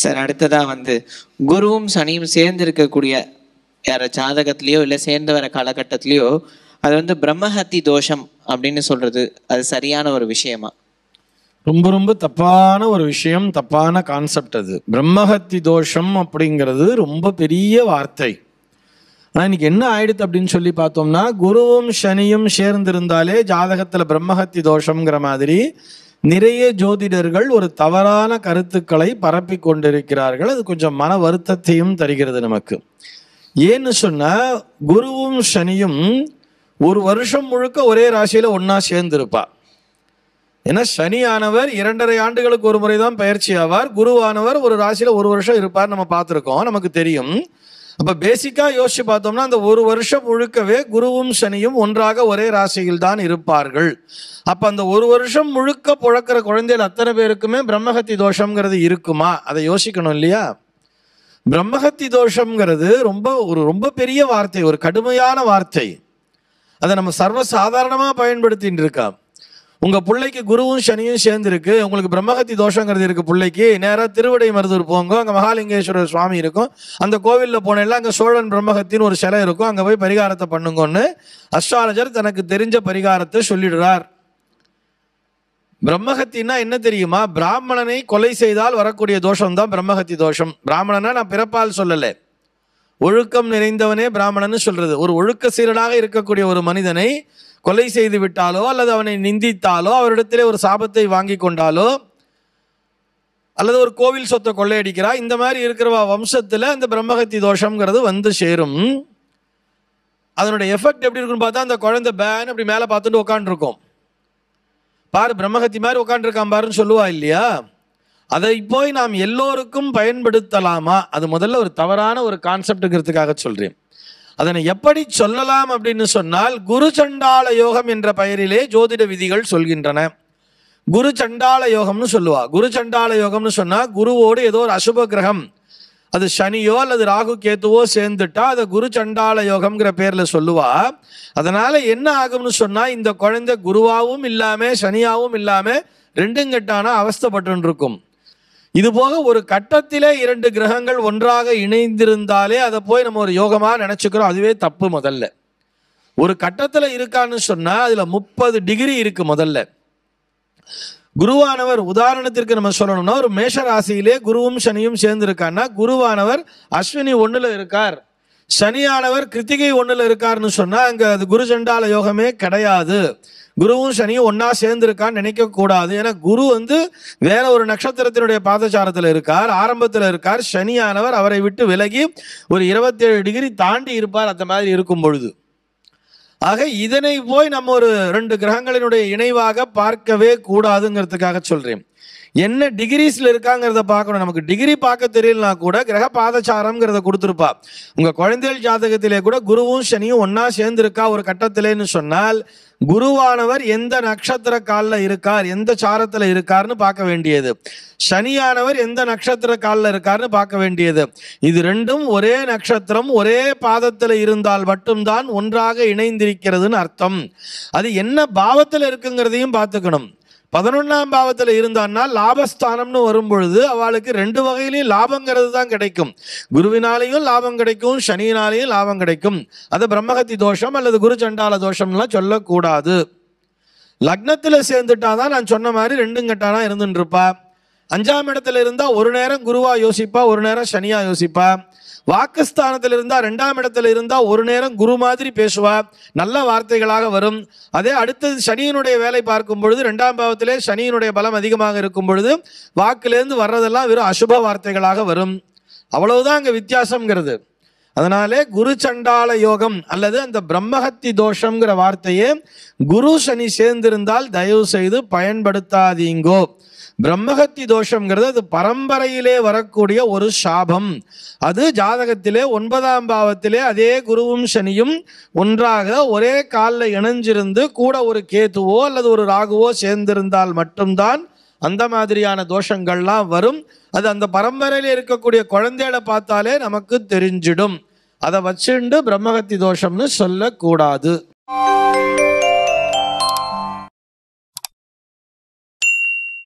Sir அடுத்ததா குருவும் சனியும் சேர்ந்து இருக்கக்கூடிய யார ஜாதகத்திலயோ இல்லை சேர்ந்து வர காலகட்டத்திலயோ அது பிரம்மஹத்தி தோஷம் அப்படின்னு சொல்றது அது சரியான ஒரு விஷயமா? ரொம்ப ரொம்ப தப்பான ஒரு விஷயம், தப்பான கான்செப்ட். அது பிரம்மஹத்தி தோஷம் அப்படிங்கிறது ரொம்ப பெரிய வார்த்தை. ஆனால் இன்னைக்கு என்ன ஆயிடுது அப்படின்னு சொல்லி பார்த்தோம்னா, குருவும் சனியும் சேர்ந்திருந்தாலே ஜாதகத்தில் பிரம்மஹத்தி தோஷங்கிற மாதிரி நிறைய ஜோதிடர்கள் ஒரு தவறான கருத்துக்களை பரப்பி கொண்டிருக்கிறார்கள். அது கொஞ்சம் மன வருத்தத்தையும் தருகிறது நமக்கு. ஏன்னு சொன்னால், குருவும் சனியும் ஒரு வருஷம் முழுக்க ஒரே ராசியில் ஒன்றா சேர்ந்திருப்பா. ஏன்னா சனியானவர் 2.5 ஆண்டுகளுக்கு ஒரு முறை தான் பயிற்சி ஆவார். குருவானவர் ஒரு ராசியில் ஒரு வருஷம் இருப்பார். நம்ம பார்த்துருக்கோம், நமக்கு தெரியும். அப்போ பேசிக்காக யோசிச்சு பார்த்தோம்னா, அந்த ஒரு வருஷம் முழுக்கவே குருவும் சனியும் ஒன்றாக ஒரே ராசியில் தான் இருப்பார்கள். அப்போ அந்த ஒரு வருஷம் முழுக்க புழக்கிற குழந்தைகள் அத்தனை பேருக்குமே பிரம்மஹத்தி தோஷங்கிறது இருக்குமா? அதை யோசிக்கணும் இல்லையா? பிரம்மஹத்தி தோஷங்கிறது ரொம்ப பெரிய வார்த்தை, ஒரு கடுமையான வார்த்தை. அதை நம்ம சர்வசாதாரணமாக பயன்படுத்திட்டு இருக்கோம். உங்கள் பிள்ளைக்கு குருவும் சனியும் சேர்ந்துருக்கு, உங்களுக்கு பிரம்மஹத்தி தோஷங்கிறது இருக்குது. பிள்ளைக்கு நேராக திருவிடை மருதூர் போங்க, அங்கே மகாலிங்கேஸ்வரர் சுவாமி இருக்கும். அந்த கோவிலில் போனேன்னா அங்கே சோழன் பிரம்மஹத்தின்னு ஒரு சிலை இருக்கும், அங்கே போய் பரிகாரத்தை பண்ணுங்கன்னு அஸ்ட்ராலஜர் தனக்கு தெரிஞ்ச பரிகாரத்தை சொல்லிடுறார். பிரம்மஹத்தின்னா என்ன தெரியுமா? பிராமணனை கொலை செய்தால் வரக்கூடிய தோஷம் தான் பிரம்மஹத்தி தோஷம். பிராமணனா நான் பிறப்பால் சொல்லலை, ஒழுக்கம் நிறைந்தவனே பிராமணன்னு சொல்றது. ஒரு ஒழுக்க சீரனாக இருக்கக்கூடிய ஒரு மனிதனை கொலை செய்து விட்டாலோ அல்லது அவனை நிந்தித்தாலோ, அவரிடத்திலே ஒரு சாபத்தை வாங்கி கொண்டாலோ, அல்லது ஒரு கோவில் சொத்தை கொள்ளையடிக்கிறா, இந்த மாதிரி இருக்கிறவா வம்சத்தில் அந்த பிரம்மஹத்தி தோஷங்கிறது சேரும். அதனுடைய எஃபெக்ட் எப்படி இருக்குன்னு பார்த்தா, அந்த குழந்தை பேன் அப்படி மேலே பார்த்துட்டு உட்காந்துருக்கும். பாரு பிரம்மஹத்தி மாதிரி உட்காந்துருக்கான் பாருன்னு சொல்லுவா இல்லையா? அதை போய் நாம் எல்லோருக்கும் பயன்படுத்தலாமா? அது முதல்ல ஒரு தவறான ஒரு கான்செப்டுங்கிறதுக்காக சொல்றேன். அதனை எப்படி சொல்லலாம் அப்படின்னு சொன்னால், குரு சண்டால யோகம் என்ற பெயரிலே ஜோதிட விதிகள் சொல்கின்றன. குரு சண்டால யோகம்னு சொல்லுவா. குரு சண்டால யோகம்னு சொன்னா, குருவோடு ஏதோ ஒரு அசுப கிரகம், அது சனியோ அல்லது ராகு கேத்துவோ சேர்ந்துட்டா அதை குரு சண்டால யோகம்ங்கிற பேர்ல சொல்லுவா. அதனால என்ன ஆகும்னு சொன்னா, இந்த குழந்தை குருவாவும் இல்லாம சனியாவும் இல்லாம ரெண்டும் கட்டான அவஸ்தைப்பட்டு இருக்கும். இது போக ஒரு கட்டத்திலே 2 கிரகங்கள் ஒன்றாக இணைந்திருந்தாலே அதை போய் நம்ம ஒரு யோகமாக நினச்சிக்கிறோம். அதுவே தப்பு. முதல்ல ஒரு கட்டத்தில் இருக்கான்னு சொன்னால் அதில் 30 டிகிரி இருக்கு. முதல்ல குருவானவர், உதாரணத்திற்கு நம்ம சொல்லணும்னா, ஒரு மேஷ ராசியிலே குருவும் சனியும் சேர்ந்திருக்கான்னா, குருவானவர் அஸ்வினி 1ல் இருக்கார், சனியானவர் கிருத்திகை 1ல் இருக்காருன்னு சொன்னால் அங்கே அது குரு சண்டால யோகமே கிடையாது. குருவும் சனியும் ஒன்றா சேர்ந்துருக்கான்னு நினைக்கக்கூடாது. ஏன்னா குரு வேற ஒரு நட்சத்திரத்தினுடைய பாதச்சாரத்தில் இருக்கார், ஆரம்பத்தில் இருக்கார். சனியானவர் அவரை விட்டு விலகி ஒரு 27 டிகிரி தாண்டி இருப்பார். அந்த மாதிரி இருக்கும் பொழுது ஆக இதனை போய் நம்ம ஒரு 2 கிரகங்களினுடைய இணைவாக பார்க்கவே கூடாதுங்கிறதுக்காக சொல்றேன். என்ன டிகிரிஸ்ல இருக்காங்கிறத பார்க்கணும். நமக்கு டிகிரி பார்க்க தெரியலனா கூட கிரக பாதச்சாரம்ங்கிறத கொடுத்துருப்பா. உங்க குழந்தைகள் ஜாதகத்திலே கூட குருவும் சனியும் ஒன்னா சேர்ந்திருக்கா ஒரு கட்டத்திலேன்னு சொன்னால், குருவானவர் எந்த நட்சத்திர காலில் இருக்கார், எந்த சாரத்தில் இருக்காருன்னு பார்க்க வேண்டியது. சனியானவர் எந்த நட்சத்திர காலில் இருக்காருன்னு பார்க்க வேண்டியது. இது ரெண்டும் ஒரே நட்சத்திரம் ஒரே பாதத்தில் இருந்தால் மட்டும்தான் ஒன்றாக இணைந்திருக்கிறதுன்னு அர்த்தம். அது என்ன பாவத்தில் இருக்குங்கிறதையும் பார்த்துக்கணும். 11ஆம் பாவத்தில் இருந்தான்னா லாபஸ்தானம்னு வரும் பொழுது அவளுக்கு 2 வகையிலையும் லாபங்கிறது தான் கிடைக்கும். குருவினாலையும் லாபம் கிடைக்கும், சனியினாலையும் லாபம் கிடைக்கும். அது பிரம்மஹத்தி தோஷம் அல்லது குரு சண்டால தோஷம்லாம் சொல்லக்கூடாது. லக்னத்தில் சேர்ந்துட்டாதான் நான் சொன்ன மாதிரி 2 கட்டானா இருந்துட்டு இருப்பா. 5ஆம் இடத்துல இருந்தால் ஒரு நேரம் குருவா யோசிப்பா, ஒரு நேரம் சனியா யோசிப்பா. வாக்குஸ்தானத்தில் இருந்தால் 2ஆம் இடத்துல இருந்தால் ஒரு நேரம் குரு மாதிரி பேசுவா, நல்ல வார்த்தைகளாக வரும். அதே அடுத்தது சனியினுடைய வேலை பார்க்கும் பொழுது 2ஆம் பாவத்திலே சனியினுடைய பலம் அதிகமாக இருக்கும் பொழுது வாக்குலேருந்து வர்றதெல்லாம் வெறும் அசுப வார்த்தைகளாக வரும். அவ்வளவுதான் அங்கே வித்தியாசங்கிறது. அதனாலே குரு சண்டால யோகம் அல்லது அந்த பிரம்மஹத்தி தோஷங்கிற வார்த்தையே குரு சனி சேர்ந்திருந்தால் தயவு செய்து பயன்படுத்தாதீங்கோ. பிரம்மஹத்தி தோஷங்கிறது அது பரம்பரையிலே வரக்கூடிய ஒரு சாபம். அது ஜாதகத்திலே 9ஆம் பாவத்திலே அதே குருவும் சனியும் ஒன்றாக ஒரே காலில் இணைஞ்சிருந்து கூட ஒரு கேத்துவோ அல்லது ஒரு ராகுவோ சேர்ந்திருந்தால் மட்டும்தான் அந்த மாதிரியான தோஷங்கள்லாம் வரும். அது அந்த பரம்பரையில் இருக்கக்கூடிய குழந்தைகளை பார்த்தாலே நமக்கு தெரிஞ்சிடும். அதை வச்சுண்டு பிரம்மஹத்தி தோஷம்னு சொல்லக்கூடாது.